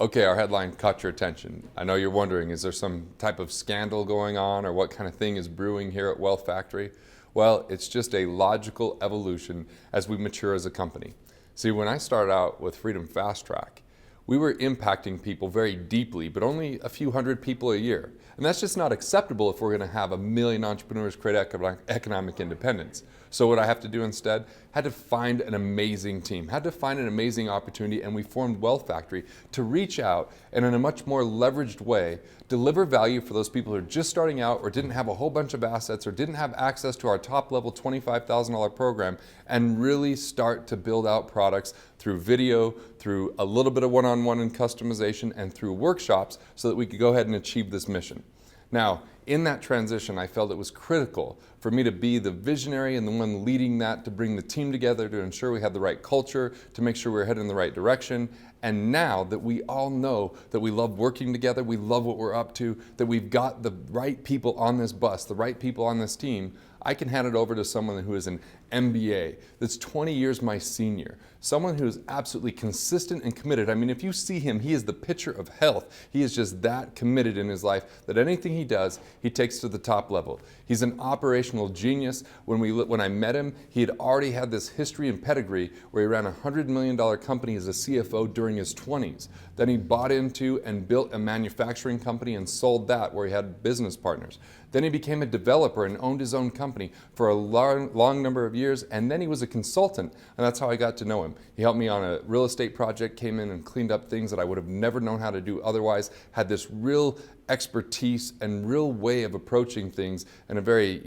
Okay, our headline caught your attention. I know you're wondering, is there some type of scandal going on or what kind of thing is brewing here at Wealth Factory? Well, it's just a logical evolution as we mature as a company. See, when I started out with Freedom Fast Track, we were impacting people very deeply, but only a few hundred people a year. And that's just not acceptable if we're going to have 1 million entrepreneurs create economic independence. So what I have to do instead, had to find an amazing team, had to find an amazing opportunity, and we formed Wealth Factory to reach out and in a much more leveraged way, deliver value for those people who are just starting out or didn't have a whole bunch of assets or didn't have access to our top level $25,000 program, and really start to build out products through video, through a little bit of one-on-one and customization, and through workshops so that we could go ahead and achieve this mission. Now, in that transition, I felt it was critical for me to be the visionary and the one leading that, to bring the team together, to ensure we had the right culture, to make sure we were heading in the right direction. And now that we all know that we love working together, we love what we're up to, that we've got the right people on this bus, the right people on this team, I can hand it over to someone who is an MBA, that's 20 years my senior, someone who is absolutely consistent and committed. I mean, if you see him, he is the picture of health. He is just that committed in his life that anything he does, he takes to the top level. He's an operational genius. When I met him, he had already had this history and pedigree where he ran a $100 million company as a CFO during his 20s. Then he bought into and built a manufacturing company and sold that, where he had business partners. Then he became a developer and owned his own company for a long number of years, and then he was a consultant, and that's how I got to know him. He helped me on a real estate project, came in and cleaned up things that I would have never known how to do otherwise, had this real expertise and real way of approaching things in a very,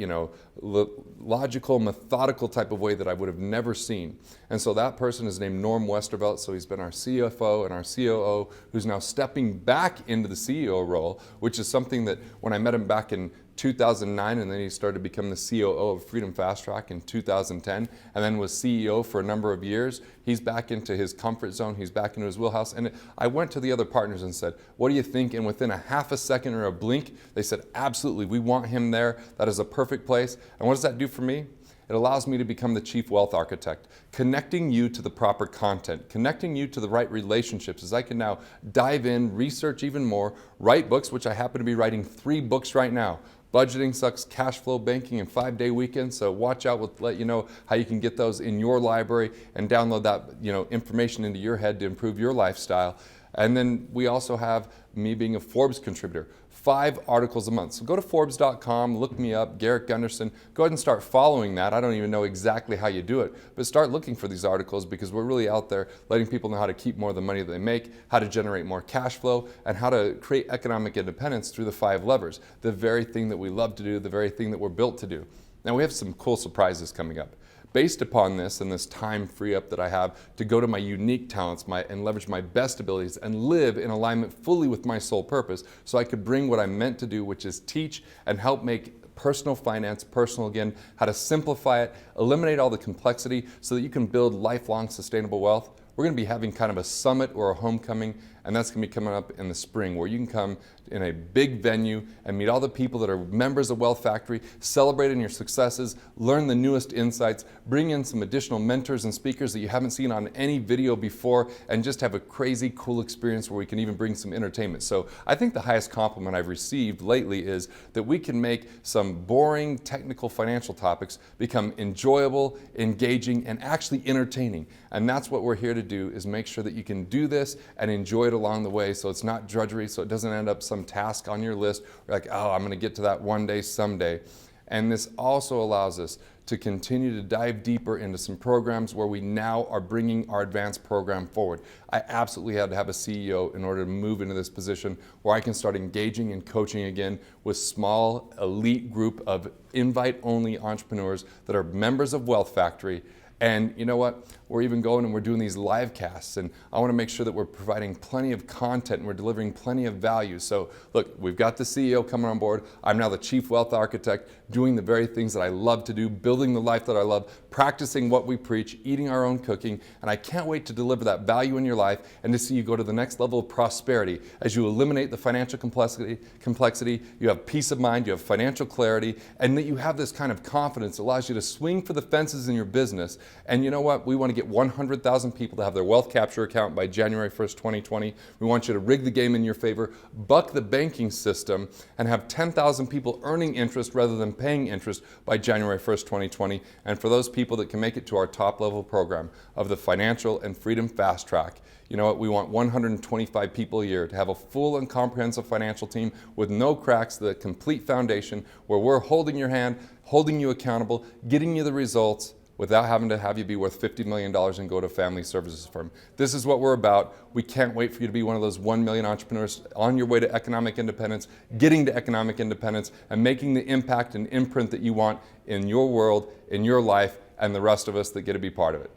logical, methodical type of way that I would have never seen. And so that person is named Norm Westervelt. So he's been our CFO and our COO, who's now stepping back into the CEO role, which is something that when I met him back in 2009, and then he started to become the COO of Freedom Fast Track in 2010, and then was CEO for a number of years. He's back into his comfort zone, he's back into his wheelhouse. And I went to the other partners and said, what do you think? And within a half a second or a blink, they said, absolutely, we want him there. That is a perfect place. And what does that do for me? It allows me to become the chief wealth architect, connecting you to the proper content, connecting you to the right relationships, as I can now dive in, research even more, write books, which I happen to be writing 3 books right now. Budgeting Sucks, Cash Flow Banking, and 5-Day Weekend. So watch out, we'll let you know how you can get those in your library and download that information into your head to improve your lifestyle. And then we also have me being a Forbes contributor, 5 articles a month. So go to Forbes.com, look me up, Garrett Gunderson. Go ahead and start following that. I don't even know exactly how you do it, but start looking for these articles, because we're really out there letting people know how to keep more of the money that they make, how to generate more cash flow, and how to create economic independence through the 5 levers, the very thing that we love to do, the very thing that we're built to do. Now we have some cool surprises coming up. Based upon this and this time free up that I have to go to my unique talents and leverage my best abilities and live in alignment fully with my sole purpose, so I could bring what I'm meant to do, which is teach and help make personal finance personal again, how to simplify it, eliminate all the complexity so that you can build lifelong sustainable wealth. We're going to be having kind of a summit or a homecoming, and that's going to be coming up in the spring, where you can come in a big venue and meet all the people that are members of Wealth Factory, celebrate in your successes, learn the newest insights, bring in some additional mentors and speakers that you haven't seen on any video before, and just have a crazy cool experience where we can even bring some entertainment. So I think the highest compliment I've received lately is that we can make some boring technical financial topics become enjoyable, engaging, and actually entertaining. And that's what we're here to do, is make sure that you can do this and enjoy it along the way, so it's not drudgery, so it doesn't end up some task on your list. You're like, oh, I'm going to get to that one day, someday. And this also allows us to continue to dive deeper into some programs where we now are bringing our advanced program forward. I absolutely had to have a CEO in order to move into this position where I can start engaging and coaching again with small elite group of invite-only entrepreneurs that are members of Wealth Factory. And you know what? We're even going and we're doing these live casts, and I want to make sure that we're providing plenty of content and we're delivering plenty of value. So look, we've got the CEO coming on board. I'm now the chief wealth architect, doing the very things that I love to do, building the life that I love, practicing what we preach, eating our own cooking, and I can't wait to deliver that value in your life and to see you go to the next level of prosperity as you eliminate the financial complexity, you have peace of mind, you have financial clarity, and that you have this kind of confidence that allows you to swing for the fences in your business. And you know what? We want to get get 100,000 people to have their wealth capture account by January 1st, 2020. We want you to rig the game in your favor, buck the banking system, and have 10,000 people earning interest rather than paying interest by January 1st, 2020. And for those people that can make it to our top level program of the Financial and Freedom Fast Track, you know what, we want 125 people a year to have a full and comprehensive financial team with no cracks, the complete foundation where we're holding your hand, holding you accountable, getting you the results without having to have you be worth $50 million and go to a family services firm. This is what we're about. We can't wait for you to be one of those 1 million entrepreneurs on your way to economic independence, getting to economic independence, and making the impact and imprint that you want in your world, in your life, and the rest of us that get to be part of it.